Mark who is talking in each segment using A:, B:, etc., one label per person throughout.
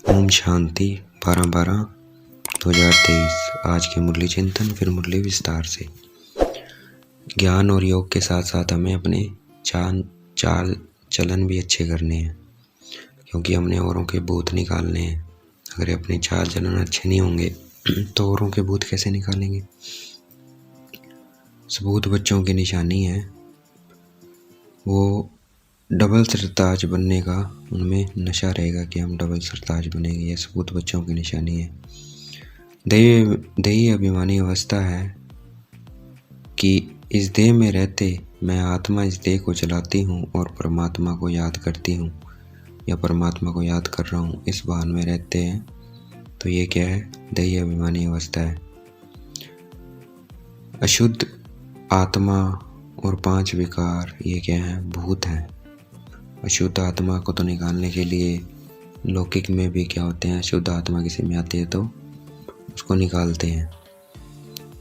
A: ओम शांति 12/12/2023। आज के मुरली चिंतन फिर मुरली विस्तार से। ज्ञान और योग के साथ साथ हमें अपने चाल चलन भी अच्छे करने हैं, क्योंकि हमने औरों के भूत निकालने हैं। अगर अपने चाल चलन अच्छे नहीं होंगे तो औरों के भूत कैसे निकालेंगे। सबूत बच्चों की निशानी है वो डबल सरताज बनने का, उनमें नशा रहेगा कि हम डबल सरताज बनेंगे। यह सबूत बच्चों की निशानी है। देही अभिमानी अवस्था है कि इस देह में रहते मैं आत्मा इस देह को चलाती हूँ और परमात्मा को याद करती हूँ, या परमात्मा को याद कर रहा हूँ, इस भान में रहते हैं। तो ये क्या है? देही अभिमानी अवस्था है। अशुद्ध आत्मा और 5 विकार ये क्या है? भूत हैं। अशुद्ध आत्मा को तो निकालने के लिए लौकिक में भी क्या होते हैं, शुद्ध आत्मा किसी में आती है तो उसको निकालते हैं,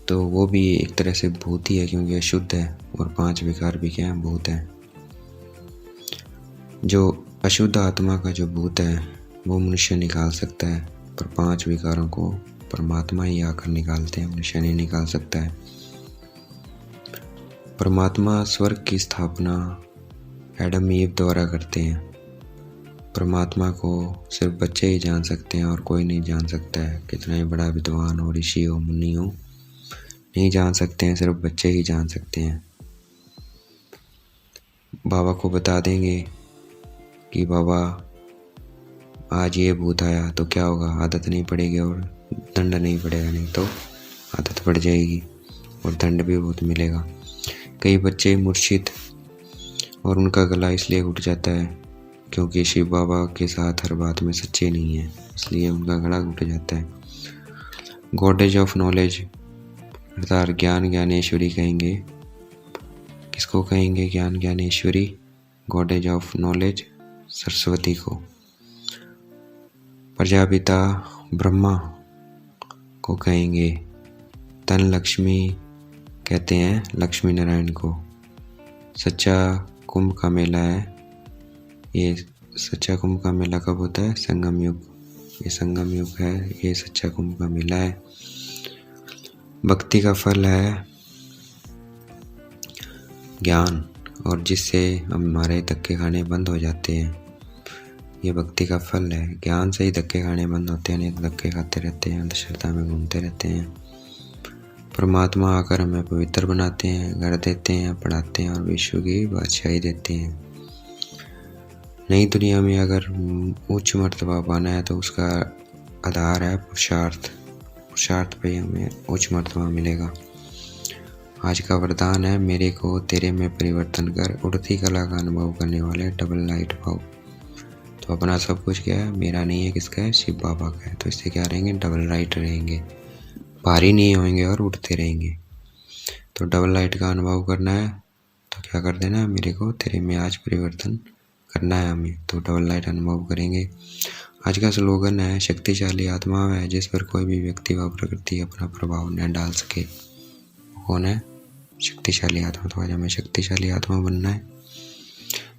A: तो वो भी एक तरह से भूत ही है, क्योंकि अशुद्ध है। और 5 विकार भी क्या है? भूत हैं। जो अशुद्ध आत्मा का जो भूत है वो मनुष्य निकाल सकता है, पर 5 विकारों को परमात्मा ही आकर निकालते हैं, मनुष्य नहीं निकाल सकता है। परमात्मा स्वर्ग की स्थापना एडम ईव द्वारा करते हैं। परमात्मा को सिर्फ बच्चे ही जान सकते हैं और कोई नहीं जान सकता है। कितना ही बड़ा विद्वान हो, ऋषि हो, मुनि हो, नहीं जान सकते हैं, सिर्फ बच्चे ही जान सकते हैं। बाबा को बता देंगे कि बाबा आज ये भूत आया तो क्या होगा, आदत नहीं पड़ेगी और दंड नहीं पड़ेगा, नहीं तो आदत पड़ जाएगी और दंड भी बहुत मिलेगा। कई बच्चे मुर्शिद और उनका गला इसलिए उठ जाता है क्योंकि शिव बाबा के साथ हर बात में सच्चे नहीं है, इसलिए उनका गला उठ जाता है। गॉडेज ऑफ नॉलेज अर्थात ज्ञान ज्ञानेश्वरी कहेंगे। किसको कहेंगे ज्ञान Dnyaneshwari? Goddess of knowledge Saraswati को। प्रजापिता ब्रह्मा को कहेंगे। धन लक्ष्मी कहते हैं लक्ष्मी नारायण को। सच्चा कुंभ का मेला है ये। सच्चा कुंभ का मेला कब होता है? संगम युग। ये संगम युग है, ये सच्चा कुंभ का मेला है। भक्ति का फल है ज्ञान, और जिससे हमारे धक्के खाने बंद हो जाते हैं। ये भक्ति का फल है। ज्ञान से ही धक्के खाने बंद होते हैं, नहीं तो धक्के खाते रहते हैं, अंधश्रद्धा में घूमते रहते हैं। परमात्मा आकर हमें पवित्र बनाते हैं, घर देते हैं, पढ़ाते हैं और विश्व की बादशाही देते हैं। नई दुनिया में अगर उच्च मर्तबा पाना है तो उसका आधार है पुरुषार्थ। पुरुषार्थ पे हमें उच्च मर्तबा मिलेगा। आज का वरदान है मेरे को तेरे में परिवर्तन कर, उड़ती कला का अनुभव करने वाले डबल लाइट भाव। तो अपना सब कुछ क्या है? मेरा नहीं है, किसका है? शिव बाबा का है। तो इससे क्या रहेंगे? डबल लाइट रहेंगे, भारी नहीं होंगे और उड़ते रहेंगे। तो डबल लाइट का अनुभव करना है तो क्या कर देना है? मेरे को तेरे में आज परिवर्तन करना है हमें, तो डबल लाइट अनुभव करेंगे। आज का स्लोगन है शक्तिशाली आत्मा है जिस पर कोई भी व्यक्ति व प्रकृति अपना प्रभाव न डाल सके। कौन है? शक्तिशाली आत्मा। तो आज हमें शक्तिशाली आत्मा बनना है,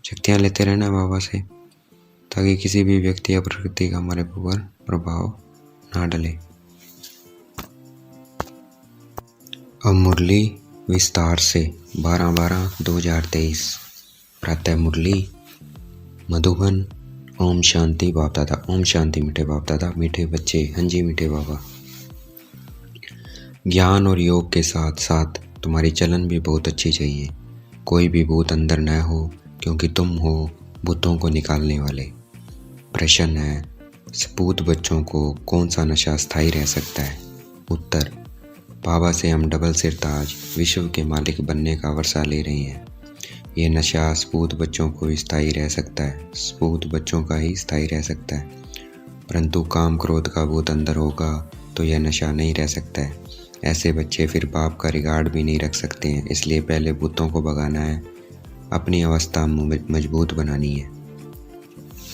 A: शक्तियाँ लेते रहना है बाबा से, ताकि किसी भी व्यक्ति या प्रकृति का हमारे ऊपर प्रभाव ना डले। अब मुरली विस्तार से 12/12/2023। प्रातः मुरली मधुबन। ओम शांति बाप दादा। ओम शांति मीठे बाप दादा, मीठे बच्चे। हाँ जी मीठे बाबा। ज्ञान और योग के साथ साथ तुम्हारी चलन भी बहुत अच्छी चाहिए। कोई भी भूत अंदर न हो, क्योंकि तुम हो भूतों को निकालने वाले। प्रश्न है सपूत बच्चों को कौन सा नशा स्थायी रह सकता है? उत्तर, बाबा से हम डबल सिरताज विश्व के मालिक बनने का वर्षा ले रहे हैं। ये नशा सपूत बच्चों को ही स्थायी रह सकता है, सपूत बच्चों का ही स्थायी रह सकता है। परंतु काम क्रोध का भूत अंदर होगा तो यह नशा नहीं रह सकता है। ऐसे बच्चे फिर बाप का रिगार्ड भी नहीं रख सकते हैं। इसलिए पहले भूतों को भगाना है, अपनी अवस्था मजबूत बनानी है।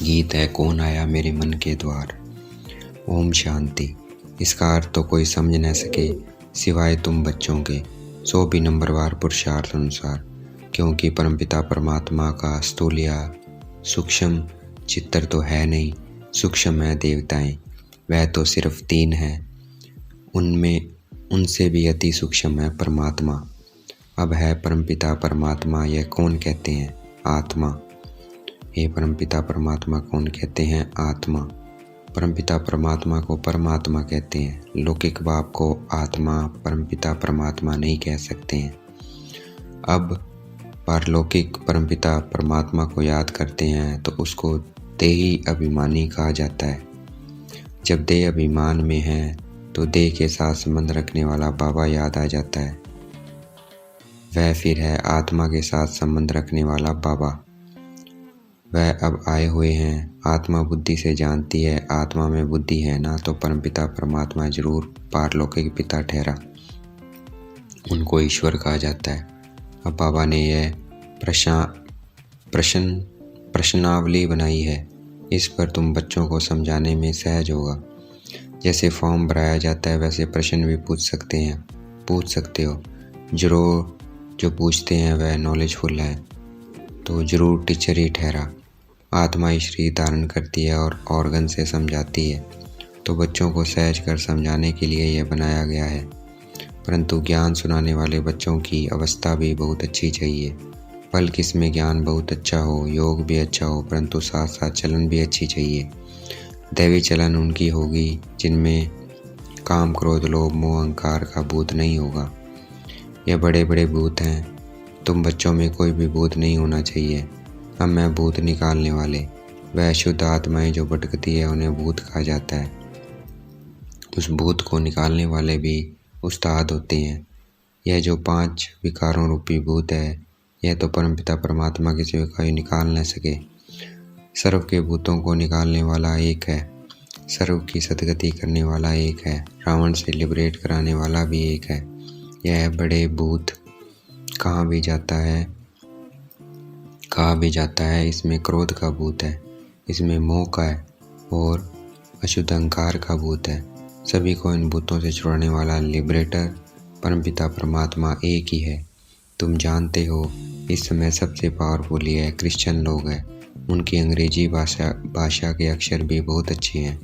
A: गीत है कौन आया मेरे मन के द्वार। ओम शांति। इसका अर्थ तो कोई समझ न सके सिवाय तुम बच्चों के, सो भी नंबरवार पुरुषार्थ अनुसार, क्योंकि परमपिता परमात्मा का स्थूल या सूक्ष्म चित्र तो है नहीं, सूक्ष्म है देवताएं, वह तो सिर्फ 3 है, उनमें उनसे भी अति सूक्ष्म है परमात्मा। अब है परमपिता परमात्मा, यह कौन कहते हैं? आत्मा। हे परमपिता परमात्मा कौन कहते हैं? आत्मा। परमपिता परमात्मा को परमात्मा कहते हैं। लौकिक बाप को आत्मा परमपिता परमात्मा नहीं कह सकते हैं। अब पारलौकिक परमपिता परमात्मा को याद करते हैं तो उसको देही अभिमानी कहा जाता है। जब देह अभिमान में है तो देह के साथ संबंध रखने वाला बाबा याद आ जाता है। वह फिर है आत्मा के साथ संबंध रखने वाला बाबा। वह अब आए हुए हैं। आत्मा बुद्धि से जानती है, आत्मा में बुद्धि है ना, तो परमपिता परमात्मा जरूर पारलौकिक पिता ठहरा, उनको ईश्वर कहा जाता है। अब बाबा ने यह प्रश्नावली बनाई है, इस पर तुम बच्चों को समझाने में सहज होगा। जैसे फॉर्म भराया जाता है वैसे प्रश्न भी पूछ सकते हो। जरूर जो पूछते हैं वह नॉलेजफुल है, तो जरूर टीचर ही ठहरा। आत्मा ही शरीर धारण करती है और ऑर्गन से समझाती है, तो बच्चों को सहज कर समझाने के लिए यह बनाया गया है। परंतु ज्ञान सुनाने वाले बच्चों की अवस्था भी बहुत अच्छी चाहिए। फल किसमें ज्ञान बहुत अच्छा हो, योग भी अच्छा हो, परंतु साथ साथ चलन भी अच्छी चाहिए। दैवी चलन उनकी होगी जिनमें काम क्रोध लोभ मोह अहंकार का भूत नहीं होगा। यह बड़े बड़े भूत हैं, तुम बच्चों में कोई भी भूत नहीं होना चाहिए। हम हैं भूत निकालने वाले। वह शुद्ध आत्माएं जो भटकती है उन्हें भूत कहा जाता है। उस भूत को निकालने वाले भी उस्ताद होते हैं। यह जो 5 विकारों रूपी भूत है, यह तो परमपिता परमात्मा के सिवा कोई निकाल न सके। सर्व के भूतों को निकालने वाला एक है, सर्व की सदगति करने वाला एक है, रावण से लिबरेट कराने वाला भी एक है। यह बड़े भूत कहाँ भी जाता है, इसमें क्रोध का भूत है, इसमें मोह का है और अशुद्ध अहंकार का भूत है। सभी को इन भूतों से छुड़ाने वाला लिबरेटर परमपिता परमात्मा एक ही है। तुम जानते हो इस समय सबसे पावरफुल ये क्रिश्चियन लोग हैं। उनकी अंग्रेजी भाषा के अक्षर भी बहुत अच्छे हैं।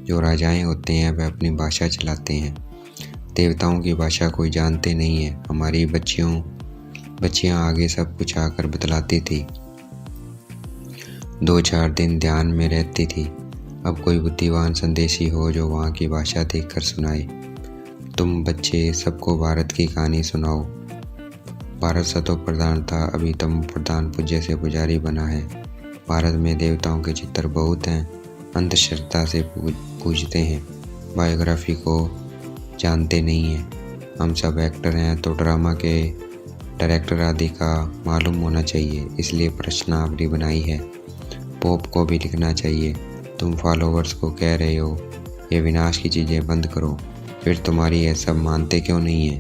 A: जो राजाएं होते हैं वह अपनी भाषा चलाते हैं। देवताओं की भाषा कोई जानते नहीं है। हमारी बच्चियां आगे सब कुछ आकर बतलाती थी। 2-4 दिन ध्यान में रहती थी। अब कोई बुद्धिमान संदेशी हो जो वहाँ की भाषा देखकर सुनाए। तुम बच्चे सबको भारत की कहानी सुनाओ। भारत सतो प्रधान था, अभी तम प्रधान पूज्य से पुजारी बना है। भारत में देवताओं के चित्र बहुत हैं, अंधश्रद्धा से पूजते हैं, बायोग्राफी को जानते नहीं हैं। हम सब एक्टर हैं तो ड्रामा के डायरेक्टर आदि का मालूम होना चाहिए, इसलिए प्रश्नावली बनाई है। पोप को भी लिखना चाहिए। तुम फॉलोवर्स को कह रहे हो ये विनाश की चीज़ें बंद करो, फिर तुम्हारी ये सब मानते क्यों नहीं है?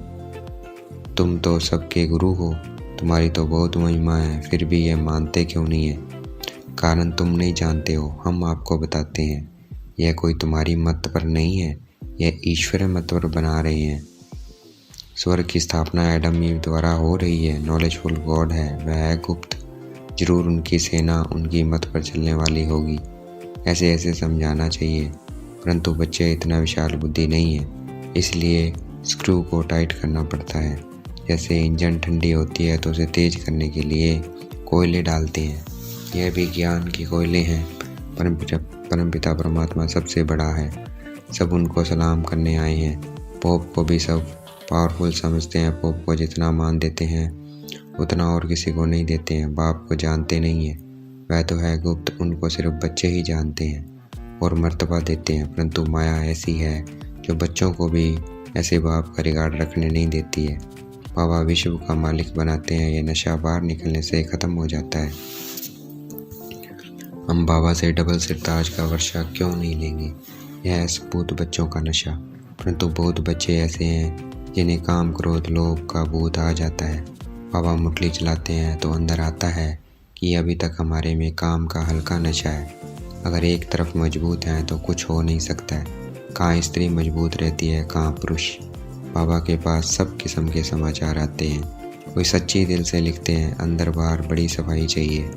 A: तुम तो सबके गुरु हो, तुम्हारी तो बहुत महिमा है, फिर भी ये मानते क्यों नहीं है? कारण तुम नहीं जानते हो, हम आपको बताते हैं। यह कोई तुम्हारी मत पर नहीं है, यह ईश्वर मत पर बना रहे हैं। स्वर्ग की स्थापना एडम ईव द्वारा हो रही है। नॉलेजफुल गॉड है, वह है गुप्त। जरूर उनकी सेना उनकी मत पर चलने वाली होगी। ऐसे समझाना चाहिए, परंतु बच्चे इतना विशाल बुद्धि नहीं है, इसलिए स्क्रू को टाइट करना पड़ता है। जैसे इंजन ठंडी होती है तो उसे तेज करने के लिए कोयले डालते हैं। यह भी ज्ञान के कोयले हैं। परमपिता परमात्मा सबसे बड़ा है, सब उनको सलाम करने आए हैं। पोप को भी सब पावरफुल समझते हैं। पोप को जितना मान देते हैं उतना और किसी को नहीं देते हैं। बाप को जानते नहीं है, वह तो है गुप्त, उनको सिर्फ बच्चे ही जानते हैं और मर्तबा देते हैं। परंतु माया ऐसी है जो बच्चों को भी ऐसे बाप का रिगार्ड रखने नहीं देती है। बाबा विश्व का मालिक बनाते हैं, ये नशा बाहर निकलने से ख़त्म हो जाता है। हम बाबा से डबल सिरताज का वर्षा क्यों नहीं लेंगे? यह है सपूत बच्चों का नशा। परंतु बहुत बच्चे ऐसे हैं जिन्हें काम क्रोध लोभ का भूत आ जाता है। बाबा मुरली चलाते हैं तो अंदर आता है कि अभी तक हमारे में काम का हल्का नशा है। अगर एक तरफ मजबूत है तो कुछ हो नहीं सकता है। कहाँ स्त्री मजबूत रहती है, कहाँ पुरुष। बाबा के पास सब किस्म के समाचार आते हैं। कोई सच्ची दिल से लिखते हैं, अंदर बाहर बड़ी सफाई चाहिए।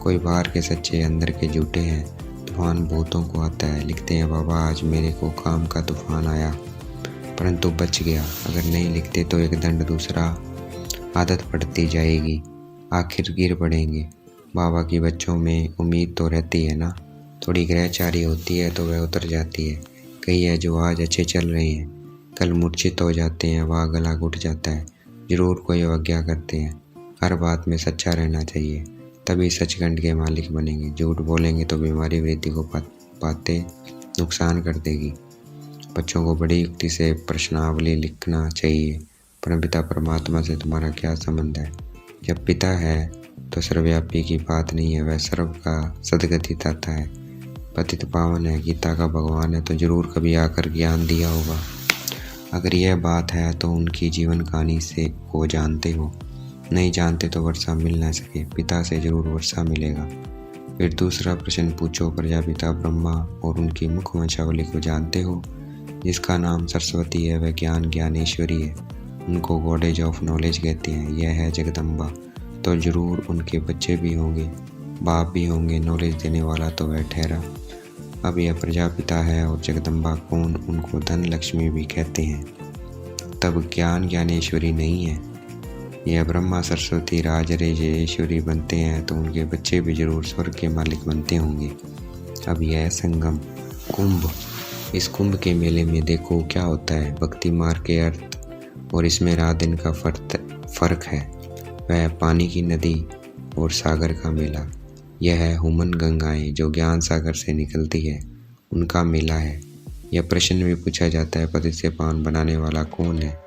A: कोई बाहर के सच्चे अंदर के झूठे हैं, तो तूफान बहुतों को आता है। लिखते हैं बाबा आज मेरे को काम का तूफान आया परंतु बच गया। अगर नहीं लिखते तो एक दंड दूसरा आदत पड़ती जाएगी, आखिर गिर पड़ेंगे। बाबा की बच्चों में उम्मीद तो रहती है ना, थोड़ी ग्रहचारी होती है तो वह उतर जाती है। कई है जो आज अच्छे चल रहे हैं कल मूर्छित हो जाते हैं, वह गला घुट जाता है, जरूर कोई अवज्ञा करते हैं। हर बात में सच्चा रहना चाहिए, तभी सचखंड के मालिक बनेंगे। झूठ बोलेंगे तो बीमारी वृद्धि को पाते नुकसान कर देगी। बच्चों को बड़ी युक्ति से प्रश्नावली लिखना चाहिए। परमपिता परमात्मा से तुम्हारा क्या संबंध है? जब पिता है तो सर्वव्यापी की बात नहीं है, वह सर्व का सदगति दाता है, पतित पावन है, गीता का भगवान है, तो जरूर कभी आकर ज्ञान दिया होगा। अगर यह बात है तो उनकी जीवन कहानी से को जानते हो, नहीं जानते तो वर्षा मिल ना सके, पिता से जरूर वर्षा मिलेगा। फिर दूसरा प्रश्न पूछो, प्रजापिता ब्रह्मा और उनकी मुख वंशावली को जानते हो? जिसका नाम सरस्वती है वह ज्ञान ज्ञानेश्वरी है, उनको गॉडेज ऑफ नॉलेज कहते हैं। यह है जगदम्बा, तो जरूर उनके बच्चे भी होंगे, बाप भी होंगे, नॉलेज देने वाला तो वह ठहरा। अब यह प्रजापिता है और जगदम्बा कौन? उनको धन लक्ष्मी भी कहते हैं। तब ज्ञान ज्ञानेश्वरी नहीं है। यह ब्रह्मा सरस्वती राजरेश्वरी बनते हैं तो उनके बच्चे भी जरूर स्वर्ग के मालिक बनते होंगे। अब यह संगम कुंभ, इस कुंभ के मेले में देखो क्या होता है। भक्ति मार्ग के अर्थ और इसमें रात दिन का फर्क है। वह पानी की नदी और सागर का मेला। यह है हुमन गंगाएं जो ज्ञान सागर से निकलती है, उनका मेला है। यह प्रश्न भी पूछा जाता है, पतित से पावन बनाने वाला कौन है?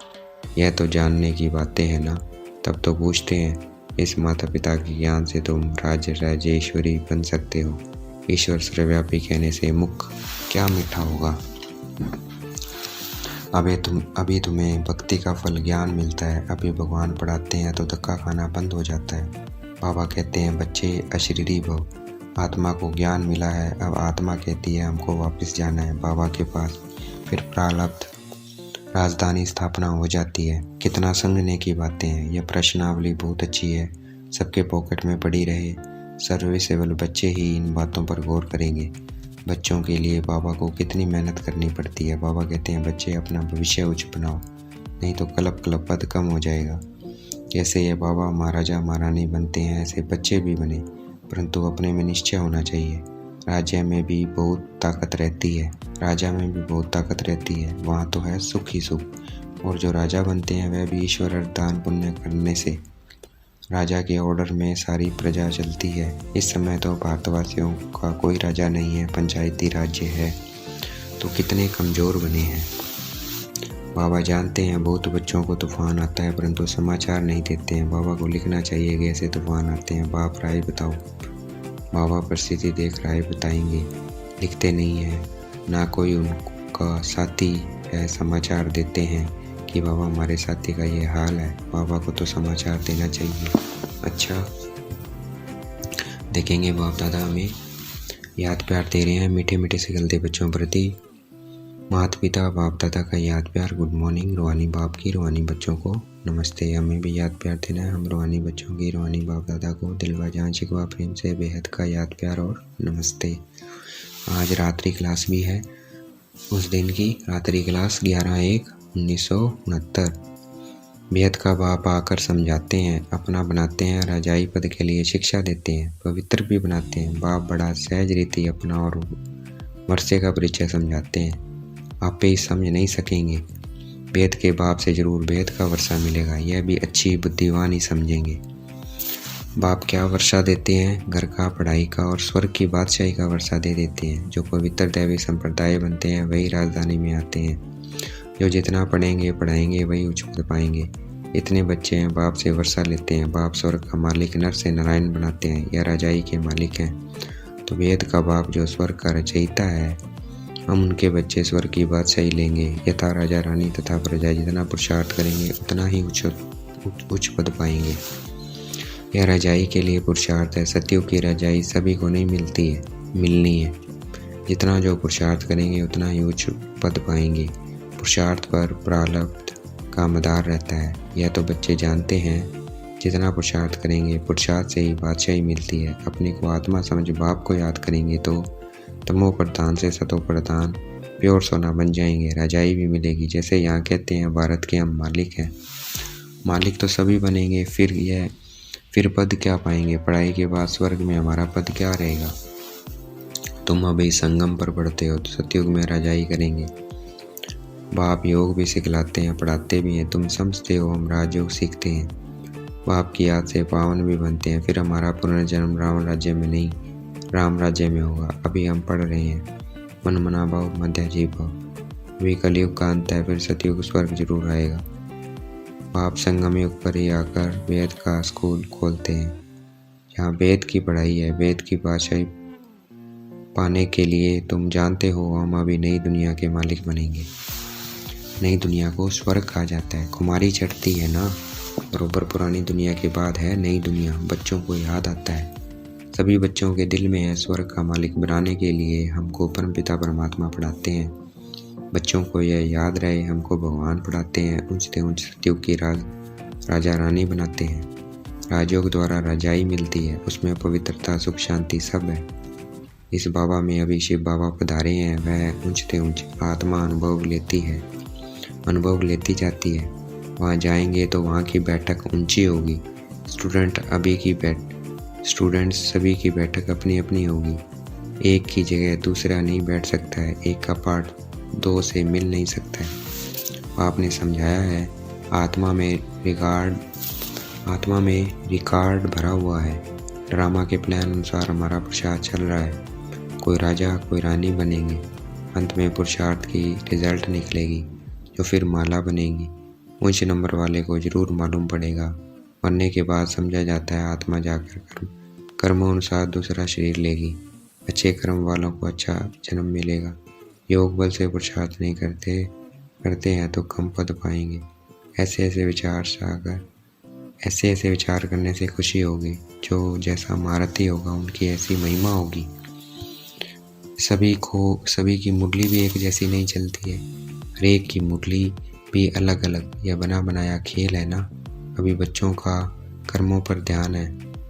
A: यह तो जानने की बातें हैं ना। तब तो पूछते हैं, इस माता पिता के ज्ञान से तुम राजेश्वरी बन सकते हो। ईश्वर सर्वव्यापी कहने से मुख क्या मीठा होगा। अभी तुम्हें भक्ति का फल ज्ञान मिलता है, अभी भगवान पढ़ाते हैं तो धक्का खाना बंद हो जाता है। बाबा कहते हैं बच्चे अशरीरी भव, आत्मा को ज्ञान मिला है, अब आत्मा कहती है हमको वापस जाना है बाबा के पास। फिर प्रारब्ध राजधानी स्थापना हो जाती है। कितना समझने की बातें हैं। यह प्रश्नावली बहुत अच्छी है, सबके पॉकेट में पड़ी रहे। सर्विसेबल बच्चे ही इन बातों पर गौर करेंगे। बच्चों के लिए बाबा को कितनी मेहनत करनी पड़ती है। बाबा कहते हैं बच्चे अपना भविष्य उच्च बनाओ, नहीं तो कलप पद कम हो जाएगा। जैसे ये बाबा महाराजा महारानी बनते हैं ऐसे बच्चे भी बने, परंतु अपने में निश्चय होना चाहिए। राज्य में भी बहुत ताकत रहती है, राजा में भी बहुत ताकत रहती है, वहाँ तो है सुख ही सुख। और जो राजा बनते हैं वह भी ईश्वर दान पुण्य करने से। राजा के ऑर्डर में सारी प्रजा चलती है। इस समय तो भारतवासियों का कोई राजा नहीं है, पंचायती राज्य है, तो कितने कमज़ोर बने हैं। बाबा जानते हैं बहुत बच्चों को तूफान आता है परंतु समाचार नहीं देते हैं। बाबा को लिखना चाहिए कि ऐसे तूफान आते हैं, बाप राय बताओ। बाबा परिस्थिति देख राय बताएंगे, लिखते नहीं है। ना कोई उनका साथी है समाचार देते हैं कि बाबा हमारे साथी का ये हाल है। बाबा को तो समाचार देना चाहिए। अच्छा देखेंगे बाप दादा हमें याद प्यार दे रहे हैं मीठे मीठे से गलते बच्चों प्रति। माता पिता बाप दादा का याद प्यार, गुड मॉर्निंग। रूहानी बाप की रूहानी बच्चों को नमस्ते। हमें भी याद प्यार देना है। हम रूहानी बच्चों की रूहानी बाप दादा को दिलवा जान शिकवा प्रेम से बेहद का याद प्यार और नमस्ते। आज रात्रि क्लास भी है, उस दिन की रात्रि क्लास 11/1/1969। बेहद का बाप आकर समझाते हैं, अपना बनाते हैं, राजाई पद के लिए शिक्षा देते हैं, पवित्र भी बनाते हैं। बाप बड़ा सहज रीति अपना और वर्षे का परिचय समझाते हैं। आप ही समझ नहीं सकेंगे, वेद के बाप से जरूर वेद का वर्षा मिलेगा। यह भी अच्छी बुद्धिवान ही समझेंगे। बाप क्या वर्षा देते हैं? घर का, पढ़ाई का और स्वर्ग की बादशाही का वर्षा दे देते हैं। जो पवित्र दैवी संप्रदाय बनते हैं वही राजधानी में आते हैं। जो जितना पढ़ेंगे पढ़ाएंगे वही उच्च पद पाएंगे। इतने बच्चे हैं बाप से वर्षा लेते हैं। बाप स्वर्ग का मालिक नर से नारायण बनाते हैं या राजाई के मालिक हैं। तो वेद का बाप जो स्वर्ग का रचयिता है, हम उनके बच्चे स्वर्ग की बादशाही लेंगे। यथा राजा रानी तथा प्रजा जितना पुरुषार्थ करेंगे उतना ही उच्च पद पाएंगे। यह राजाई के लिए पुरुषार्थ है। सत्युग की राजाई सभी को नहीं मिलती है, मिलनी है। जितना जो पुरुषार्थ करेंगे उतना ही उच्च पद पाएंगे। पुरुषार्थ पर प्रारब्ध का मदार रहता है। यह तो बच्चे जानते हैं। जितना पुरुषार्थ करेंगे पुरुषार्थ से ही बादशाही मिलती है। अपने को आत्मा समझ बाप को याद करेंगे तो तमो प्रधान से सतो प्रधान प्योर सोना बन जाएंगे, रजाई भी मिलेगी। जैसे यहाँ कहते हैं भारत के हम मालिक हैं, मालिक तो सभी बनेंगे, फिर पद क्या पाएंगे? पढ़ाई के बाद स्वर्ग में हमारा पद क्या रहेगा? तुम अभी संगम पर पढ़ते हो तो सतयुग में रजाई करेंगे। बाप योग भी सिखलाते हैं, पढ़ाते भी हैं। तुम समझते हो हम राजयोग सीखते हैं। बाप की याद से पावन भी बनते हैं। फिर हमारा पुनर्जन्म रावण राज्य में नहीं, राम राज्य में होगा। अभी हम पढ़ रहे हैं मन मना भाव मध्य जीव भाव। अभी कलयुग का अंत है, फिर सतयुग स्वर्ग जरूर आएगा। बाप संगम युग पर ही आकर वेद का स्कूल खोलते हैं, जहाँ वेद की पढ़ाई है, वेद की भाषा पाने के लिए। तुम जानते हो हम अभी नई दुनिया के मालिक बनेंगे। नई दुनिया को स्वर्ग कहा जाता है। कुमारी चढ़ती है ना, बरोबर पुरानी दुनिया के बाद है नई दुनिया। बच्चों को याद आता है, सभी बच्चों के दिल में है स्वर्ग का मालिक बनाने के लिए हमको परमपिता परमात्मा पढ़ाते हैं। बच्चों को यह याद रहे, हमको भगवान पढ़ाते हैं। ऊंचते ऊंच सतयुग की राजा रानी बनाते हैं। राजयोग द्वारा रजाई मिलती है, उसमें पवित्रता सुख शांति सब है। इस बाबा में अभी शिव बाबा पधारे हैं, वह ऊंचते ऊंच आत्मा अनुभव लेती जाती है। वहाँ जाएंगे तो वहाँ की बैठक ऊंची होगी। स्टूडेंट्स सभी की बैठक अपनी अपनी होगी। एक की जगह दूसरा नहीं बैठ सकता है, एक का पार्ट दो से मिल नहीं सकता है। आपने समझाया है आत्मा में रिकॉर्ड भरा हुआ है। ड्रामा के प्लान अनुसार हमारा पुरुषार्थ चल रहा है। कोई राजा कोई रानी बनेंगे, अंत में पुरुषार्थ की रिजल्ट निकलेगी, जो फिर माला बनेगी। ऊंचे नंबर वाले को जरूर मालूम पड़ेगा। मरने के बाद समझा जाता है आत्मा जाकर कर्मानुसार दूसरा शरीर लेगी। अच्छे कर्म वालों को अच्छा जन्म मिलेगा। योग बल से पुरुषार्थ नहीं करते हैं तो कम पद पाएंगे। ऐसे विचार करने से खुशी होगी। जो जैसा महारथी होगा उनकी ऐसी महिमा होगी। सभी की मुरली भी एक जैसी नहीं चलती है, हर एक की मुरली भी अलग अलग। यह बना बनाया खेल है ना। अभी बच्चों का कर्मों पर ध्यान है।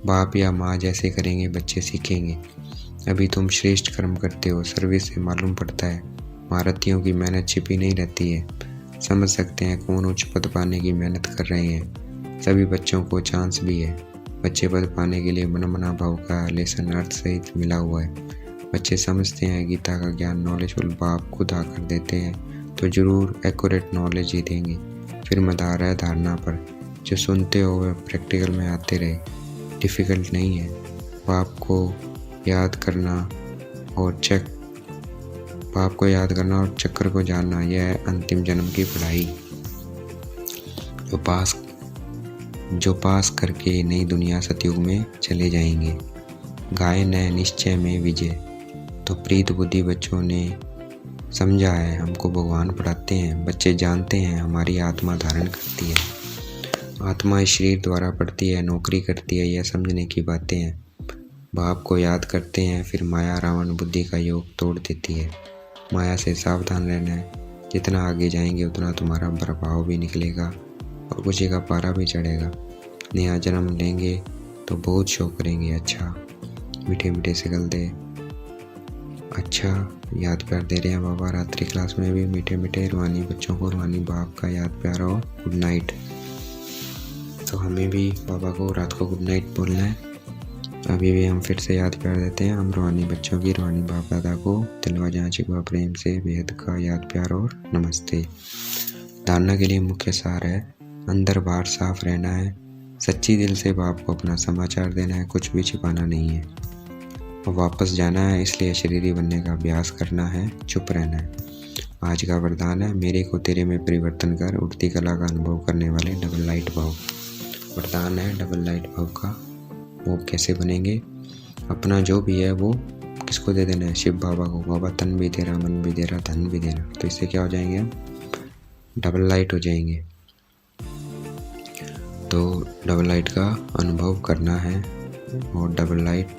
A: बाप या माँ जैसे करेंगे बच्चे सीखेंगे। अभी तुम श्रेष्ठ कर्म करते हो, सर्विस से मालूम पड़ता है। महारथियों की मेहनत छिपी नहीं रहती है। समझ सकते हैं कौन उच्च पद पाने की मेहनत कर रहे हैं। सभी बच्चों को चांस भी है। बच्चे पद पाने के लिए मन मना भाव का लेसन अर्थ सहित मिला हुआ है। बच्चे समझते हैं गीता का ज्ञान नॉलेजफुल बाप खुद आकर देते हैं तो जरूर एक्यूरेट नॉलेज ही देंगे। फिर मदार है धारणा पर, जो सुनते हो वह प्रैक्टिकल में आते रहे। डिफ़िकल्ट नहीं है। बाप को याद करना और चक्कर को जानना, यह है अंतिम जन्म की पढ़ाई। जो पास करके नई दुनिया सतयुग में चले जाएंगे। गाय न निश्चय में विजय। तो प्रीत बुद्धि बच्चों ने समझा है, हमको भगवान पढ़ाते हैं। बच्चे जानते हैं हमारी आत्मा धारण करती है। आत्मा इस शरीर द्वारा पढ़ती है, नौकरी करती है, यह समझने की बातें हैं। बाप को याद करते हैं, फिर माया रावण बुद्धि का योग तोड़ देती है। माया से सावधान रहना है। जितना आगे जाएंगे उतना तुम्हारा प्रभाव भी निकलेगा और गुस्से का पारा भी चढ़ेगा। नया जन्म लेंगे तो बहुत शो करेंगे। अच्छा मीठे मीठे से गल दे। अच्छा याद प्यार दे रहे हैं बाबा। रात्रि क्लास में भी मीठे मीठे रूहानी बच्चों को रूहानी बाप का याद प्यार और गुड नाइट। तो हमें भी बाबा को रात को गुड नाइट बोलना है। अभी भी हम फिर से याद प्यार देते हैं। हम रूहानी बच्चों की रूहानी बाप दादा को दिलवा जान शिकवा प्रेम से बेहद का याद प्यार और नमस्ते। धारणा के लिए मुख्य सार है, अंदर बाहर साफ रहना है। सच्ची दिल से बाप को अपना समाचार देना है, कुछ भी छिपाना नहीं है। और वापस जाना है, इसलिए शरीरी बनने का अभ्यास करना है, चुप रहना है। आज का वरदान है, मेरे को तेरे में परिवर्तन कर उठती कला का अनुभव करने वाले डबल लाइट भाव। वरदान है डबल लाइट भाव का। वो कैसे बनेंगे? अपना जो भी है वो किसको दे देना है? शिव बाबा को। बाबा तन भी दे रहा, मन भी दे रहा, धन भी दे रहा। तो इससे क्या हो जाएंगे हम? डबल लाइट हो जाएंगे। तो डबल लाइट का अनुभव करना है और डबल लाइट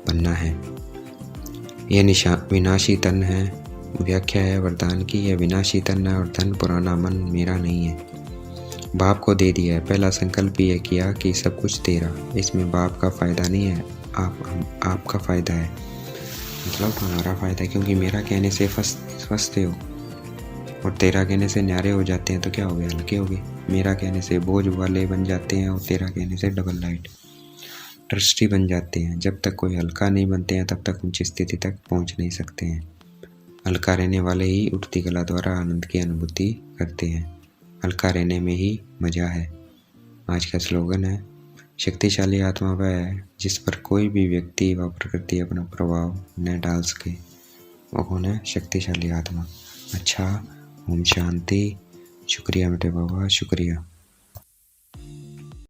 A: बनना है। यह विनाशी तन है। व्याख्या है वरदान की, यह विनाशी तन है और धन पुराना मन मेरा नहीं है, बाप को दे दिया है। पहला संकल्प यह किया कि सब कुछ तेरा। इसमें बाप का फ़ायदा नहीं है, आपका फ़ायदा है। मतलब हमारा फ़ायदा है, क्योंकि मेरा कहने से फंसते हो और तेरा कहने से न्यारे हो जाते हैं, तो क्या हो गया, हल्के हो गए। मेरा कहने से बोझ वाले बन जाते हैं और तेरा कहने से डबल लाइट ट्रस्टी बन जाते हैं। जब तक कोई हल्का नहीं बनते हैं तब तक ऊंची स्थिति तक पहुंच नहीं सकते हैं। हल्का रहने वाले ही उठती कला द्वारा आनंद की अनुभूति करते हैं। हल्का रहने में ही मजा है। आज का स्लोगन है, शक्तिशाली आत्मा वह है जिस पर कोई भी व्यक्ति व प्रकृति अपना प्रभाव न डाल सके। वो कौन है? शक्तिशाली आत्मा। अच्छा, ओम शांति। शुक्रिया बेटे बाबा, शुक्रिया।